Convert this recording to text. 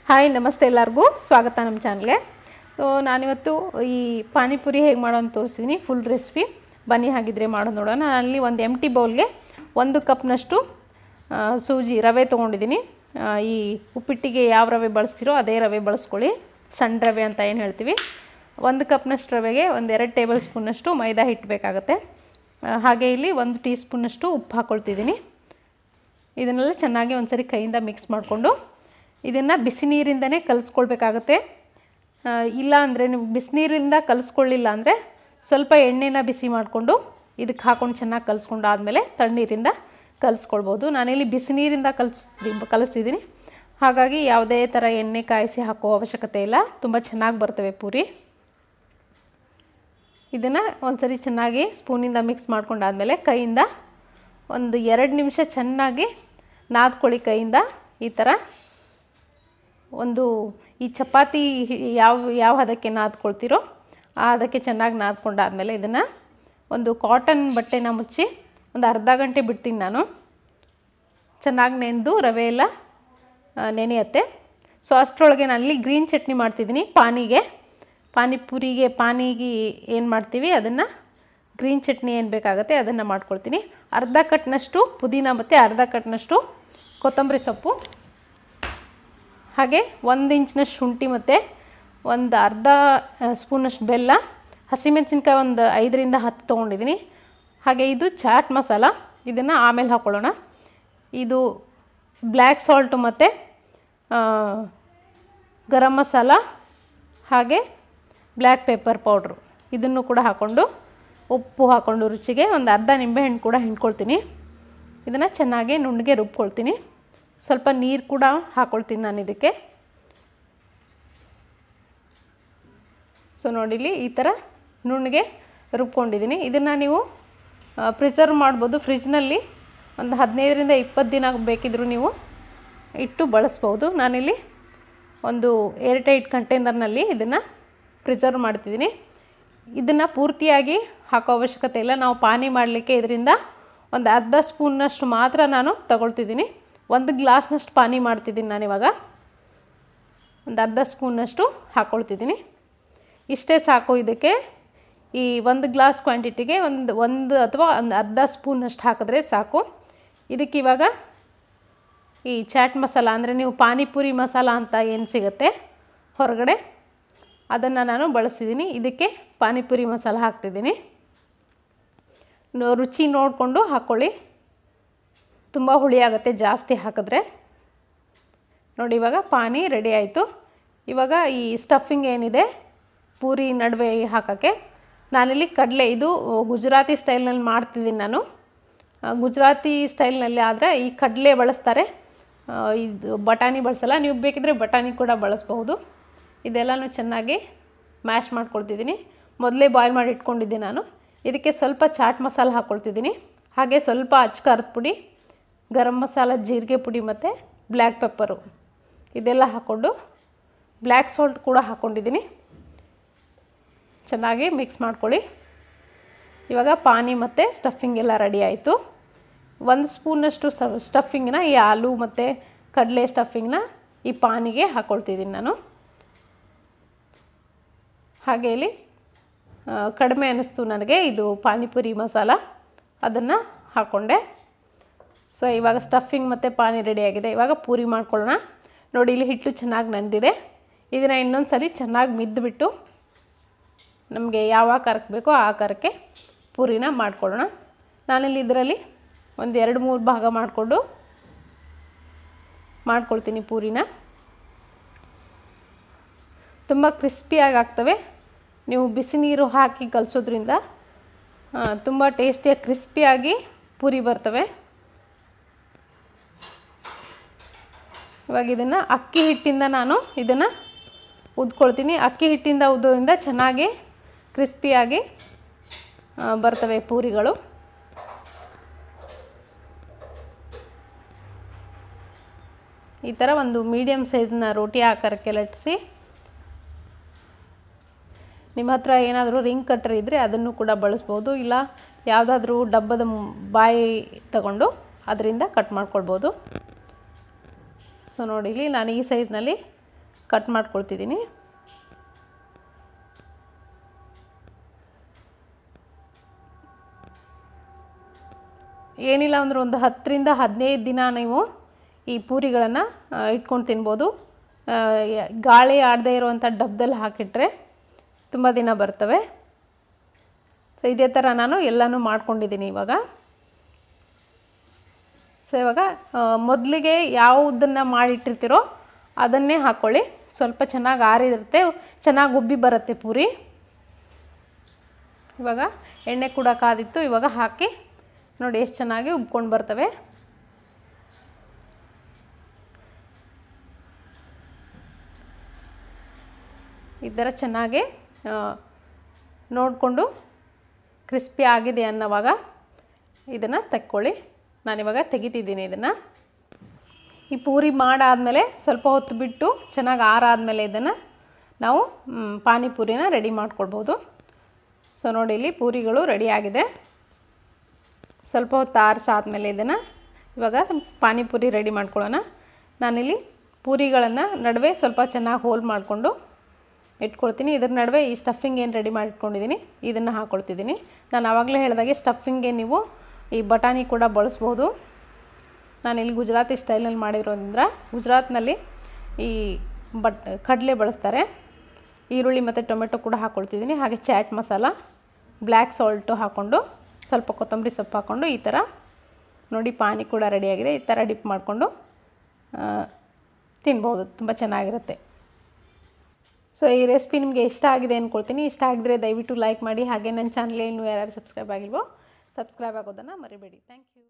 Hi ನಮಸ್ತೆ ಎಲ್ಲರಿಗೂ ಸ್ವಾಗತ ನಮ್ಮ ಚಾನಲ್ಗೆ. ಸೊ ನಾನಿವತ್ತು ಈ ಪಾನಿಪುರಿ ಹೇಗೆ ಮಾಡೋದು ತೋರಿಸ್ತೀನಿ, ಫುಲ್ ರೆಸಿಪಿ. ಬನ್ನಿ ಹಾಗಿದ್ರೆ ಮಾಡೋದು ನೋಡೋಣ. ನಾನಲ್ಲಿ ಒಂದು ಎಂಟಿ ಬೌಲ್ಗೆ 1 ಕಪ್ನಷ್ಟು ಸೂಜಿ ರವೆ ತೊಗೊಂಡಿದ್ದೀನಿ. ಈ ಉಪ್ಪಿಟ್ಟಿಗೆ ಯಾವ ರವೆ ಬಳಸ್ತೀರೋ ಅದೇ ರವೆ ಬಳಸ್ಕೊಳ್ಳಿ, ಸಣ್ಣ ರವೆ ಅಂತ ಏನು ಹೇಳ್ತೀವಿ. 1 ಕಪ್ನಷ್ಟು ರವೆಗೆ 1-2 ಟೇಬಲ್ ಸ್ಪೂನಷ್ಟು ಮೈದಾ ಹಿಟ್ಟು ಬೇಕಾಗುತ್ತೆ. ಹಾಗೆ ಇಲ್ಲಿ 1 ಟೀ ಸ್ಪೂನಷ್ಟು ಉಪ್ಪು ಹಾಕ್ಕೊಳ್ತಿದ್ದೀನಿ. ಇದನ್ನೆಲ್ಲ ಚೆನ್ನಾಗಿ ಒಂದು ಸರಿ ಕೈಯಿಂದ ಮಿಕ್ಸ್ ಮಾಡಿಕೊಂಡು ಇದನ್ನು ಬಿಸಿ ನೀರಿಂದನೇ ಕಲಿಸ್ಕೊಳ್ಬೇಕಾಗತ್ತೆ. ಇಲ್ಲ ಅಂದರೆ ನೀವು ಬಿಸಿನೀರಿಂದ ಕಲಿಸ್ಕೊಳ್ಳಿಲ್ಲ ಅಂದರೆ ಸ್ವಲ್ಪ ಎಣ್ಣೆನ ಬಿಸಿ ಮಾಡಿಕೊಂಡು ಇದಕ್ಕೆ ಹಾಕ್ಕೊಂಡು ಚೆನ್ನಾಗಿ ಕಲಿಸ್ಕೊಂಡು ಆದಮೇಲೆ ತಣ್ಣೀರಿಂದ ಕಲಿಸ್ಕೊಳ್ಬೋದು. ನಾನಿಲ್ಲಿ ಬಿಸಿ ನೀರಿಂದ ಕಲಿಸ್ತಿದ್ದೀನಿ, ಹಾಗಾಗಿ ಯಾವುದೇ ಥರ ಎಣ್ಣೆ ಕಾಯಿಸಿ ಹಾಕೋ ಅವಶ್ಯಕತೆ ಇಲ್ಲ. ತುಂಬ ಚೆನ್ನಾಗಿ ಬರ್ತವೆ ಪೂರಿ. ಇದನ್ನು ಒಂದು ಸರಿ ಚೆನ್ನಾಗಿ ಸ್ಪೂನಿಂದ ಮಿಕ್ಸ್ ಮಾಡ್ಕೊಂಡಾದಮೇಲೆ ಕೈಯಿಂದ 1-2 ನಿಮಿಷ ಚೆನ್ನಾಗಿ ನಾದ್ಕೊಳ್ಳಿ. ಕೈಯಿಂದ ಈ ಥರ ಈ ಚಪಾತಿ ಯಾವ ಹದಕ್ಕೆ ನಾದ್ಕೊಳ್ತೀರೋ ಆ ಹದಕ್ಕೆ ಚೆನ್ನಾಗಿ ನಾದ್ಕೊಂಡಾದಮೇಲೆ ಇದನ್ನು ಒಂದು ಕಾಟನ್ ಬಟ್ಟೆನ ಮುಚ್ಚಿ ಒಂದು ಅರ್ಧ ಗಂಟೆ ಬಿಡ್ತೀನಿ ನಾನು. ಚೆನ್ನಾಗಿ ನೆನೆದು ರವೆ ಎಲ್ಲ ನೆನೆಯುತ್ತೆ. ಸೊ ಅಷ್ಟರೊಳಗೆ ನಾನಲ್ಲಿ ಗ್ರೀನ್ ಚಟ್ನಿ ಮಾಡ್ತಿದ್ದೀನಿ. ಪಾನಿಗೆ ಏನು ಮಾಡ್ತೀವಿ ಅದನ್ನು ಗ್ರೀನ್ ಚಟ್ನಿ ಏನು ಬೇಕಾಗುತ್ತೆ ಅದನ್ನು ಮಾಡ್ಕೊಳ್ತೀನಿ. ಅರ್ಧ ಕಟ್ನಷ್ಟು ಪುದೀನ ಮತ್ತು ಅರ್ಧ ಕಟ್ನಷ್ಟು ಕೊತ್ತಂಬರಿ ಸೊಪ್ಪು, ಹಾಗೆ 1 ಇಂಚಿನಷ್ಟು ಶುಂಠಿ ಮತ್ತು ಒಂದು ಅರ್ಧ ಸ್ಪೂನಷ್ಟು ಬೆಲ್ಲ, ಹಸಿಮೆಣಸಿನ್ಕಾಯಿ ಒಂದು 5-10 ತೊಗೊಂಡಿದ್ದೀನಿ. ಹಾಗೆ ಇದು ಚಾಟ್ ಮಸಾಲ, ಇದನ್ನು ಆಮೇಲೆ ಹಾಕ್ಕೊಳ್ಳೋಣ. ಇದು ಬ್ಲ್ಯಾಕ್ ಸಾಲ್ಟು ಮತ್ತು ಗರಂ ಮಸಾಲ, ಹಾಗೆ ಬ್ಲ್ಯಾಕ್ ಪೆಪ್ಪರ್ ಪೌಡ್ರು ಇದನ್ನು ಕೂಡ ಹಾಕ್ಕೊಂಡು ಉಪ್ಪು ಹಾಕ್ಕೊಂಡು ರುಚಿಗೆ ಒಂದು ಅರ್ಧ ನಿಂಬೆಹಣ್ಣು ಕೂಡ ಹಿಂಡ್ಕೊಳ್ತೀನಿ. ಇದನ್ನು ಚೆನ್ನಾಗಿ ನುಣ್ಣಗೆ ರುಬ್ಕೊಳ್ತೀನಿ. ಸ್ವಲ್ಪ ನೀರು ಕೂಡ ಹಾಕ್ಕೊಳ್ತೀನಿ ನಾನು ಇದಕ್ಕೆ. ಸೊ ನೋಡಿಲಿ ಈ ಥರ ನುಣ್ಣಗೆ ರುಬ್ಕೊಂಡಿದ್ದೀನಿ. ಇದನ್ನು ನೀವು ಪ್ರಿಸರ್ವ್ ಮಾಡ್ಬೋದು. ಫ್ರಿಜ್ನಲ್ಲಿ ಒಂದು 15-20 ದಿನ ಬೇಕಿದ್ದರೂ ನೀವು ಇಟ್ಟು ಬಳಸ್ಬೋದು. ನಾನಿಲ್ಲಿ ಒಂದು ಏರ್ಟೈಟ್ ಕಂಟೈನರ್ನಲ್ಲಿ ಇದನ್ನು ಪ್ರಿಸರ್ವ್ ಮಾಡ್ತಿದ್ದೀನಿ. ಇದನ್ನು ಪೂರ್ತಿಯಾಗಿ ಹಾಕೋ ಅವಶ್ಯಕತೆ ಇಲ್ಲ. ನಾವು ಪಾನಿ ಮಾಡಲಿಕ್ಕೆ ಇದರಿಂದ ಒಂದು ಅರ್ಧ ಸ್ಪೂನ್ನಷ್ಟು ಮಾತ್ರ ನಾನು ತಗೊಳ್ತಿದ್ದೀನಿ. 1 ಗ್ಲಾಸ್ನಷ್ಟು ಪಾನಿ ಮಾಡ್ತಿದ್ದೀನಿ ನಾನಿವಾಗ. ಒಂದು ಅರ್ಧ ಸ್ಪೂನ್ನಷ್ಟು ಹಾಕ್ಕೊಳ್ತಿದ್ದೀನಿ. ಇಷ್ಟೇ ಸಾಕು. ಇದಕ್ಕೆ ಈ 1 ಗ್ಲಾಸ್ ಕ್ವಾಂಟಿಟಿಗೆ ಒಂದು ಅಥವಾ ಒಂದು ಅರ್ಧ ಸ್ಪೂನಷ್ಟು ಹಾಕಿದ್ರೆ ಸಾಕು. ಇದಕ್ಕೆ ಇವಾಗ ಈ ಚಾಟ್ ಮಸಾಲ ಅಂದರೆ ನೀವು ಪಾನಿಪುರಿ ಮಸಾಲ ಅಂತ ಏನು ಸಿಗುತ್ತೆ ಹೊರಗಡೆ, ಅದನ್ನು ನಾನು ಬಳಸ್ತಿದ್ದೀನಿ. ಇದಕ್ಕೆ ಪಾನಿಪುರಿ ಮಸಾಲ ಹಾಕ್ತಿದ್ದೀನಿ. ರುಚಿ ನೋಡಿಕೊಂಡು ಹಾಕ್ಕೊಳ್ಳಿ, ತುಂಬ ಹುಳಿ ಆಗುತ್ತೆ ಜಾಸ್ತಿ ಹಾಕಿದ್ರೆ. ನೋಡಿ ಇವಾಗ ಪಾನಿ ರೆಡಿ ಆಯಿತು. ಇವಾಗ ಈ ಸ್ಟಫಿಂಗ್ ಏನಿದೆ ಪೂರಿ ನಡುವೆ ಹಾಕೋಕ್ಕೆ ನಾನಿಲ್ಲಿ ಕಡಲೆ, ಇದು ಗುಜರಾತಿ ಸ್ಟೈಲ್ನಲ್ಲಿ ಮಾಡ್ತಿದ್ದೀನಿ ನಾನು. ಗುಜರಾತಿ ಸ್ಟೈಲ್ನಲ್ಲಿ ಆದರೆ ಈ ಕಡಲೆ ಬಳಸ್ತಾರೆ, ಇದು ಬಟಾಣಿ ಬಳಸಲ್ಲ. ನೀವು ಬೇಕಿದ್ರೆ ಬಟಾಣಿ ಕೂಡ ಬಳಸ್ಬಹುದು. ಇದೆಲ್ಲನೂ ಚೆನ್ನಾಗಿ ಮ್ಯಾಶ್ ಮಾಡ್ಕೊಳ್ತಿದ್ದೀನಿ. ಮೊದಲೇ ಬಾಯ್ಲ್ ಮಾಡಿ ಇಟ್ಕೊಂಡಿದ್ದೆ ನಾನು. ಇದಕ್ಕೆ ಸ್ವಲ್ಪ ಚಾಟ್ ಮಸಾಲ ಹಾಕ್ಕೊಳ್ತಿದ್ದೀನಿ. ಹಾಗೆ ಸ್ವಲ್ಪ ಅಚ್ಕಾರದ ಪುಡಿ, ಗರಂ ಮಸಾಲ, ಜೀರಿಗೆ ಪುಡಿ ಮತ್ತು ಬ್ಲ್ಯಾಕ್ ಪೆಪ್ಪರು ಇದೆಲ್ಲ ಹಾಕ್ಕೊಂಡು ಬ್ಲ್ಯಾಕ್ ಸಾಲ್ಟ್ ಕೂಡ ಹಾಕ್ಕೊಂಡಿದ್ದೀನಿ. ಚೆನ್ನಾಗಿ ಮಿಕ್ಸ್ ಮಾಡ್ಕೊಳ್ಳಿ. ಇವಾಗ ಪಾನಿ ಮತ್ತು ಸ್ಟಫಿಂಗ್ ಎಲ್ಲ ರೆಡಿ ಆಯಿತು. 1 ಸ್ಪೂನಷ್ಟು ಸ್ಟಫಿಂಗನ್ನ, ಈ ಆಲೂ ಮತ್ತು ಕಡಲೆ ಸ್ಟಫಿಂಗನ್ನ ಈ ಪಾನಿಗೆ ಹಾಕ್ಕೊಳ್ತಿದ್ದೀನಿ ನಾನು. ಹಾಗೆ ಇಲ್ಲಿ ಕಡಿಮೆ ಅನ್ನಿಸ್ತು ನನಗೆ ಇದು ಪಾನಿಪುರಿ ಮಸಾಲ, ಅದನ್ನು ಹಾಕ್ಕೊಂಡೆ. ಸೊ ಇವಾಗ ಸ್ಟಫಿಂಗ್ ಮತ್ತು ಪಾನಿ ರೆಡಿಯಾಗಿದೆ. ಇವಾಗ ಪೂರಿ ಮಾಡ್ಕೊಳ್ಳೋಣ. ನೋಡಿ ಇಲ್ಲಿ ಹಿಟ್ಟು ಚೆನ್ನಾಗಿ ನೆಂದಿದೆ. ಇದನ್ನು ಇನ್ನೊಂದು ಸಲ ಚೆನ್ನಾಗಿ ಮಿದ್ದುಬಿಟ್ಟು ನಮಗೆ ಯಾವ ಆಕಾರಕ್ಕೆ ಬೇಕೋ ಆ ಆಕಾರಕ್ಕೆ ಪೂರಿನ ಮಾಡ್ಕೊಳ್ಳೋಣ. ನಾನಿಲ್ಲಿ ಇದರಲ್ಲಿ ಒಂದು 2-3 ಭಾಗ ಮಾಡ್ಕೊಳ್ತೀನಿ ಪೂರಿನ. ತುಂಬ ಕ್ರಿಸ್ಪಿಯಾಗಿ ಆಗ್ತವೆ. ನೀವು ಬಿಸಿ ನೀರು ಹಾಕಿ ಕಲಿಸೋದ್ರಿಂದ ತುಂಬ ಟೇಸ್ಟಿಯಾಗಿ ಕ್ರಿಸ್ಪಿಯಾಗಿ ಪೂರಿ ಬರ್ತವೆ. ಇವಾಗ ಇದನ್ನು ಅಕ್ಕಿ ಹಿಟ್ಟಿಂದ ನಾನು ಇದನ್ನು ಉದ್ಕೊಳ್ತೀನಿ. ಅಕ್ಕಿ ಹಿಟ್ಟಿಂದ ಉದ್ದೋದ್ರಿಂದ ಚೆನ್ನಾಗಿ ಕ್ರಿಸ್ಪಿಯಾಗಿ ಬರ್ತವೆ ಪೂರಿಗಳು. ಈ ಥರ ಒಂದು ಮೀಡಿಯಮ್ ಸೈಜ್ನ ರೋಟಿ ಆಕಾರಕ್ಕೆ ಲಟ್ಟಿಸಿ, ನಿಮ್ಮ ಹತ್ರ ಏನಾದರೂ ರಿಂಗ್ ಕಟ್ಟರ್ ಇದ್ದರೆ ಅದನ್ನು ಕೂಡ ಬಳಸ್ಬೋದು. ಇಲ್ಲ ಯಾವುದಾದ್ರೂ ಡಬ್ಬದ ಬಾಯಿ ತಗೊಂಡು ಅದರಿಂದ ಕಟ್ ಮಾಡ್ಕೊಳ್ಬೋದು. ಸೊ ನೋಡಿ ಇಲ್ಲಿ ನಾನು ಈ ಸೈಜ್ನಲ್ಲಿ ಕಟ್ ಮಾಡ್ಕೊಳ್ತಿದ್ದೀನಿ. ಏನಿಲ್ಲ ಅಂದ್ರೆ ಒಂದು 10ರಿಂದ 15 ದಿನ ನೀವು ಈ ಪೂರಿಗಳನ್ನು ಇಟ್ಕೊಂಡು ತಿನ್ಬೋದು. ಗಾಳಿ ಆಡದೇ ಇರುವಂಥ ಡಬ್ಬದಲ್ಲಿ ಹಾಕಿಟ್ರೆ ತುಂಬ ದಿನ ಬರ್ತವೆ. ಸೊ ಇದೇ ಥರ ನಾನು ಎಲ್ಲನೂ ಮಾಡ್ಕೊಂಡಿದ್ದೀನಿ ಇವಾಗ. ಸೊ ಇವಾಗ ಮೊದಲಿಗೆ ಯಾವುದನ್ನು ಮಾಡಿಟ್ಟಿರ್ತೀರೋ ಅದನ್ನೇ ಹಾಕ್ಕೊಳ್ಳಿ. ಸ್ವಲ್ಪ ಚೆನ್ನಾಗಿ ಆರಿರುತ್ತೆ, ಚೆನ್ನಾಗಿ ಉಬ್ಬಿ ಬರುತ್ತೆ ಪೂರಿ. ಇವಾಗ ಎಣ್ಣೆ ಕೂಡ ಕಾದಿತ್ತು, ಇವಾಗ ಹಾಕಿ ನೋಡಿ ಎಷ್ಟು ಚೆನ್ನಾಗಿ ಉಬ್ಕೊಂಡು ಬರ್ತವೆ. ಈ ಥರ ಚೆನ್ನಾಗಿ ನೋಡಿಕೊಂಡು ಕ್ರಿಸ್ಪಿ ಆಗಿದೆ ಅನ್ನೋವಾಗ ಇದನ್ನು ತೆಕ್ಕೊಳ್ಳಿ. ನಾನಿವಾಗ ತೆಗಿತಿದ್ದೀನಿ ಇದನ್ನು. ಈ ಪೂರಿ ಮಾಡಾದಮೇಲೆ ಸ್ವಲ್ಪ ಹೊತ್ತು ಬಿಟ್ಟು ಚೆನ್ನಾಗಿ ಆರಾದಮೇಲೆ ಇದನ್ನು ನಾವು ಪಾನಿಪುರಿನ ರೆಡಿ ಮಾಡ್ಕೊಳ್ಬೋದು. ಸೊ ನೋಡಿ ಇಲ್ಲಿ ಪೂರಿಗಳು ರೆಡಿಯಾಗಿದೆ. ಸ್ವಲ್ಪ ಹೊತ್ತು ಆರಿಸಾದ್ಮೇಲೆ ಇದನ್ನು ಇವಾಗ ಪಾನಿಪುರಿ ರೆಡಿ ಮಾಡ್ಕೊಳ್ಳೋಣ. ನಾನಿಲ್ಲಿ ಪೂರಿಗಳನ್ನು ನಡುವೆ ಸ್ವಲ್ಪ ಚೆನ್ನಾಗಿ ಹೋಲ್ ಮಾಡಿಕೊಂಡು ಇಟ್ಕೊಳ್ತೀನಿ. ಇದ್ರ ನಡುವೆ ಈ ಸ್ಟಫಿಂಗ್ ಏನು ರೆಡಿ ಮಾಡಿ ಇಟ್ಕೊಂಡಿದ್ದೀನಿ ಇದನ್ನು ಹಾಕ್ಕೊಳ್ತಿದ್ದೀನಿ. ನಾನು ಆವಾಗಲೇ ಹೇಳಿದಾಗೆ ಸ್ಟಫಿಂಗ್ಗೆ ನೀವು ಈ ಬಟಾಣಿ ಕೂಡ ಬಳಸ್ಬೋದು. ನಾನಿಲ್ಲಿ ಗುಜರಾತಿ ಸ್ಟೈಲ್ನಲ್ಲಿ ಮಾಡಿರೋದ್ರಿಂದ ಗುಜರಾತ್ನಲ್ಲಿ ಈ ಕಡಲೆ ಬಳಸ್ತಾರೆ. ಈರುಳ್ಳಿ ಮತ್ತು ಟೊಮೆಟೊ ಕೂಡ ಹಾಕ್ಕೊಳ್ತಿದ್ದೀನಿ. ಹಾಗೆ ಚಾಟ್ ಮಸಾಲ, ಬ್ಲ್ಯಾಕ್ ಸಾಲ್ಟು ಹಾಕ್ಕೊಂಡು ಸ್ವಲ್ಪ ಕೊತ್ತಂಬರಿ ಸೊಪ್ಪು ಹಾಕ್ಕೊಂಡು ಈ ಥರ ನೋಡಿ ಪಾನಿ ಕೂಡ ರೆಡಿಯಾಗಿದೆ. ಈ ಥರ ಡಿಪ್ ಮಾಡಿಕೊಂಡು ತಿನ್ಬೋದು, ತುಂಬ ಚೆನ್ನಾಗಿರುತ್ತೆ. ಸೊ ಈ ರೆಸಿಪಿ ನಿಮಗೆ ಇಷ್ಟ ಆಗಿದೆ ಅಂದ್ಕೊಳ್ತೀನಿ. ಇಷ್ಟ ಆಗಿದ್ರೆ ದಯವಿಟ್ಟು ಲೈಕ್ ಮಾಡಿ. ಹಾಗೆ ನನ್ನ ಚಾನಲ್ಗೆ ಇನ್ನೂ ಯಾರು ಸಬ್ಸ್ಕ್ರೈಬ್ ಆಗಿಲ್ವೋ ಸಬ್ಸ್ಕ್ರೈಬ್ ಆಗೋದನ್ನು ಮರಿಬೇಡಿ. Thank you.